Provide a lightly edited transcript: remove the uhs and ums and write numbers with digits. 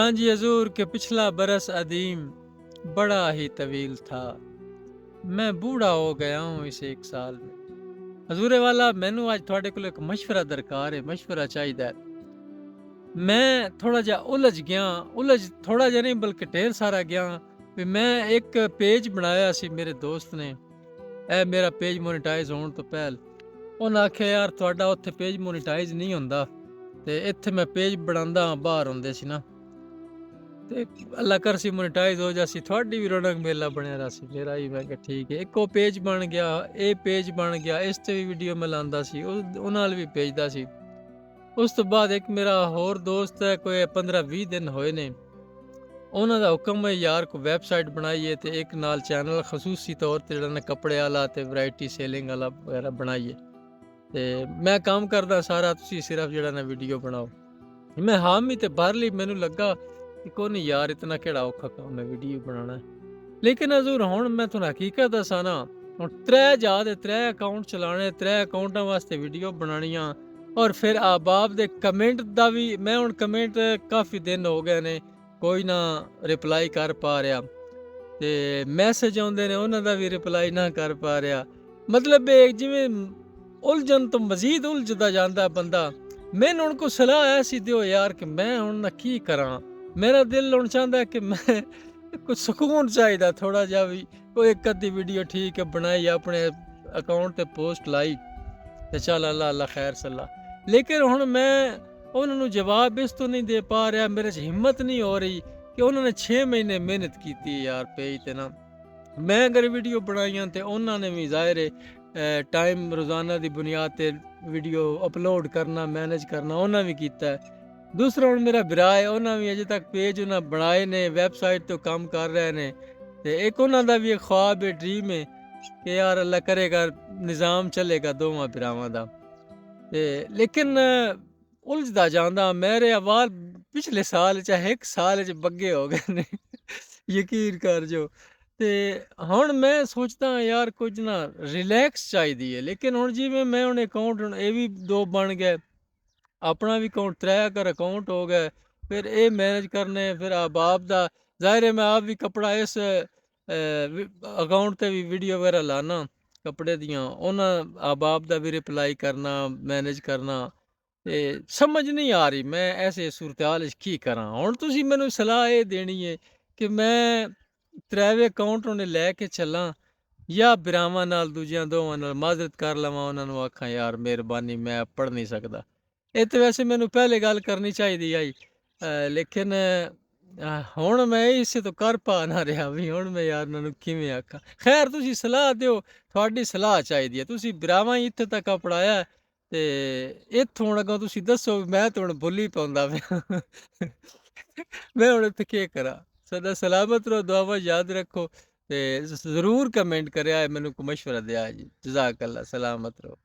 हाँ जी हजूर के पिछला बरस अदीम बड़ा ही तवील था। मैं बूढ़ा हो गया हूँ इस 1 साल में। हजूरे वाला मैनू आज थोड़े को एक मशवरा दरकार है, मशवरा चाहिए। मैं थोड़ा जा उलझ गया, उलझ थोड़ा जा नहीं बल्कि ढेर सारा गया। भी मैं एक पेज बनाया सी मेरे दोस्त ने, ए मेरा पेज मोनेटाइज होने तो पहल उन्हें आख्या यार थोड़ा उत्थे पेज मोनेटाइज नहीं होंदा ते इत्थे मैं पेज बनांदा बाहर होंदे सी ना ते अल्लाह कर सी मोनेटाइज हो जासी थोड़ी भी रौनक मेला बनया रहा सी मेरा ही। मैं कहा ठीक है, एक वो पेज बन गया, ये पेज बन गया, इस ते भी वीडियो मैं लांदा सी, उन्हां नाल भी भेजदा सी। उस तो बाद एक मेरा होर दोस्त है, कोई 15-20 दिन होए ने, ਉਹਨਾਂ ਦਾ ਹੁਕਮ ਹੈ ਯਾਰ ਕੋ ਵੈਬਸਾਈਟ ਬਣਾਈਏ ਤੇ ਇੱਕ ਨਾਲ ਚੈਨਲ ਖਸੂਸੀ ਤੌਰ ਤੇ ਜਿਹੜਾ ਨਾ ਕੱਪੜੇ ਵਾਲਾ ਤੇ ਵੈਰਾਈਟੀ ਸੇਲਿੰਗ ਵਾਲਾ ਵਗੈਰਾ ਬਣਾਈਏ ਤੇ ਮੈਂ ਕੰਮ ਕਰਦਾ ਸਾਰਾ, ਤੁਸੀਂ ਸਿਰਫ ਜਿਹੜਾ ਨਾ ਵੀਡੀਓ ਬਣਾਓ। ਮੈਂ ਹਾਮੀ ਤੇ ਭਰ ਲਈ, ਮੈਨੂੰ ਲੱਗਾ ਕਿ ਕੋਈ ਨਹੀਂ ਯਾਰ ਇਤਨਾ ਕਿਹੜਾ ਔਖਾ ਕੰਮ ਹੈ ਵੀਡੀਓ ਬਣਾਉਣਾ। ਲੇਕਿਨ ਹਜ਼ੂਰ ਹੁਣ ਮੈਂ ਤੁਹਾਨੂੰ ਹਕੀਕਤ ਦੱਸਾਂ ਨਾ, ਹੁਣ 3 ਜਾ ਦੇ 3 ਅਕਾਊਂਟ ਚਲਾਣੇ, 3 ਅਕਾਊਂਟਾਂ ਵਾਸਤੇ ਵੀਡੀਓ ਬਣਾਉਣੀਆਂ ਔਰ ਫਿਰ ਆਬਾਬ ਦੇ ਕਮੈਂਟ ਦਾ ਵੀ ਮੈਂ ਹੁਣ ਕਮੈਂਟ ਕਾਫੀ ਦਿਨ ਹੋ ਗਏ ਨੇ ਕੋਈ ਨਾ ਰਿਪਲਾਈ ਕਰ ਪਾ ਰਿਹਾ ਤੇ ਮੈਸੇਜ ਆਉਂਦੇ ਨੇ ਉਹਨਾਂ ਦਾ ਵੀ ਰਿਪਲਾਈ ਨਾ ਕਰ ਪਾ ਰਿਹਾ। ਮਤਲਬ ਇਹ ਜਿਵੇਂ ਉਲਝਣ ਤੋਂ ਮਜ਼ੀਦ ਉਲਝਦਾ ਜਾਂਦਾ ਬੰਦਾ। ਮੈਨੂੰ ਹੁਣ ਕੋ ਸਲਾਹ ਐਸੀ ਦਿਓ ਯਾਰ ਕਿ ਮੈਂ ਹੁਣ ਨਾ ਕੀ ਕਰਾਂ। ਮੇਰਾ ਦਿਲ ਹੁਣ ਚਾਹੁੰਦਾ ਕਿ ਮੈਂ ਕੁਝ ਸਕੂਨ ਚਾਹੀਦਾ ਥੋੜਾ ਜਿਹਾ ਵੀ, ਕੋਈ ਇੱਕ ਅੱਧੀ ਵੀਡੀਓ ਠੀਕ ਹੈ ਬਣਾਈ ਆਪਣੇ ਅਕਾਊਂਟ ਤੇ ਪੋਸਟ ਲਾਈ ਤੇ ਚੱਲ ਅੱਲਾ ਅੱਲਾ ਖੈਰ ਸੱਲਾ। ਲੇਕਿਨ ਹੁਣ ਮੈਂ ਉਹਨਾਂ ਨੂੰ ਜਵਾਬ ਇਸ ਤੋਂ ਨਹੀਂ ਦੇ ਪਾ ਰਿਹਾ, ਮੇਰੇ 'ਚ ਹਿੰਮਤ ਨਹੀਂ ਹੋ ਰਹੀ ਕਿ ਉਹਨਾਂ ਨੇ 6 ਮਹੀਨੇ ਮਿਹਨਤ ਕੀਤੀ ਯਾਰ ਪੇਜ ਤੇ ਨਾ। ਮੈਂ ਅਗਰ ਵੀਡੀਓ ਬਣਾਈਆਂ ਤੇ ਉਹਨਾਂ ਨੇ ਵੀ ਜ਼ਾਹਿਰ ਹੈ ਟਾਈਮ ਰੋਜ਼ਾਨਾ ਦੀ ਬੁਨਿਆਦ ਤੇ ਵੀਡੀਓ ਅਪਲੋਡ ਕਰਨਾ ਮੈਨੇਜ ਕਰਨਾ ਉਹਨਾਂ ਵੀ ਕੀਤਾ। ਦੂਸਰਾ ਹੁਣ ਮੇਰਾ ਭਰਾ ਹੈ, ਉਹਨਾਂ ਵੀ ਅਜੇ ਤੱਕ ਪੇਜ ਉਹਨਾਂ ਬਣਾਏ ਨੇ, ਵੈਬਸਾਈਟ ਤੋਂ ਕੰਮ ਕਰ ਰਹੇ ਨੇ ਤੇ ਇੱਕ ਉਹਨਾਂ ਦਾ ਵੀ ਇੱਕ ख्वाब ਹੈ, ਡ੍ਰੀਮ ਹੈ ਕਿ ਯਾਰ ਅੱਲਾ ਕਰੇਗਾ ਨਿਜ਼ਾਮ ਚੱਲੇਗਾ ਦੋਵਾਂ ਭਰਾਵਾਂ ਦਾ। ਤੇ ਲੇਕਿਨ ਉਲਝਦਾ ਜਾਂਦਾ ਮੇਰੇ ਅਵਾਲ ਪਿਛਲੇ ਸਾਲ ਚਾਹੇ 1 ਸਾਲ 'ਚ ਬੱਗੇ ਹੋ ਗਏ ਨੇ ਯਕੀਨ ਕਰ ਜੋ। ਤੇ ਹੁਣ ਮੈਂ ਸੋਚਦਾ ਯਾਰ ਕੁਝ ਨਾ ਰਿਲੈਕਸ ਚਾਹੀਦੀ ਹੈ। ਲੇਕਿਨ ਹੁਣ ਜਿਵੇਂ ਮੈਂ ਹੁਣ ਅਕਾਊਂਟ ਹੁਣ ਇਹ ਵੀ 2 ਬਣ ਗਏ, ਆਪਣਾ ਵੀ ਅਕਾਊਂਟ 3 ਕਰ ਅਕਾਊਂਟ ਹੋ ਗਏ, ਫਿਰ ਇਹ ਮੈਨੇਜ ਕਰਨੇ, ਫਿਰ ਅਹਿਬਾਬ ਦਾ ਜ਼ਾਹਿਰ ਹੈ ਮੈਂ ਆਪ ਵੀ ਕੱਪੜਾ ਇਸ ਅਕਾਊਂਟ ਤੇ ਵੀ ਵੀਡੀਓ ਵਗੈਰਾ ਲਾਣਾ ਕੱਪੜੇ ਦੀਆਂ, ਉਹਨਾਂ ਅਹਿਬਾਬ ਦਾ ਵੀ ਰਿਪਲਾਈ ਕਰਨਾ ਮੈਨੇਜ ਕਰਨਾ ਤੇ ਸਮਝ ਨਹੀਂ ਆ ਰਹੀ ਮੈਂ ਐਸੇ ਸੂਰਤ-ਹਾਲ 'ਚ ਕੀ ਕਰਾਂ। ਹੁਣ ਤੁਸੀਂ ਮੈਨੂੰ ਸਲਾਹ ਇਹ ਦੇਣੀ ਹੈ ਕਿ ਮੈਂ 3ਵੇਂ ਅਕਾਊਂਟ ਉਹਨੇ ਲੈ ਕੇ ਚੱਲਾਂ ਜਾਂ ਭਰਾਵਾਂ ਨਾਲ ਦੂਜਿਆਂ ਦੋਵਾਂ ਨਾਲ ਮਾਜ਼ਰਤ ਕਰ ਲਵਾਂ, ਉਹਨਾਂ ਨੂੰ ਆਖਾਂ ਯਾਰ ਮਿਹਰਬਾਨੀ ਮੈਂ ਪੜ੍ਹ ਨਹੀਂ ਸਕਦਾ। ਇਹ ਤਾਂ ਵੈਸੇ ਮੈਨੂੰ ਪਹਿਲੇ ਗੱਲ ਕਰਨੀ ਚਾਹੀਦੀ ਆਈ, ਲੇਕਿਨ ਹੁਣ ਮੈਂ ਇਸੇ ਤੋਂ ਕਰ ਪਾ ਨਾ ਰਿਹਾ ਵੀ ਹੁਣ ਮੈਂ ਯਾਰ ਉਹਨਾਂ ਨੂੰ ਕਿਵੇਂ ਆਖਾਂ। ਖੈਰ ਤੁਸੀਂ ਸਲਾਹ ਦਿਓ, ਤੁਹਾਡੀ ਸਲਾਹ ਚਾਹੀਦੀ ਹੈ। ਤੁਸੀਂ ਭਰਾਵਾਂ ਹੀ ਇੱਥੇ ਤੱਕ ਪੜ੍ਹਾਇਆ ਤੇ ਇੱਥੋਂ ਹੁਣ ਅੱਗੋਂ ਤੁਸੀਂ ਦੱਸੋ ਮੈਂ ਤਾਂ ਹੁਣ ਭੁੱਲ ਹੀ ਪਾਉਂਦਾ ਪਿਆ ਮੈਂ ਹੁਣ ਇੱਥੇ ਕੀ ਕਰਾਂ। ਸਦਾ ਸਲਾਮਤ ਰਹੋ, ਦੁਆਵਾਂ ਯਾਦ ਰੱਖੋ ਤੇ ਜ਼ਰੂਰ ਕਮੈਂਟ ਕਰਿਆ, ਮੈਨੂੰ ਕੋਈ ਮਸ਼ਵਰਾ ਦਿਆ ਜੀ। ਜਜ਼ਾਕ ਅੱਲਾ, ਸਲਾਮਤ ਰਹੋ।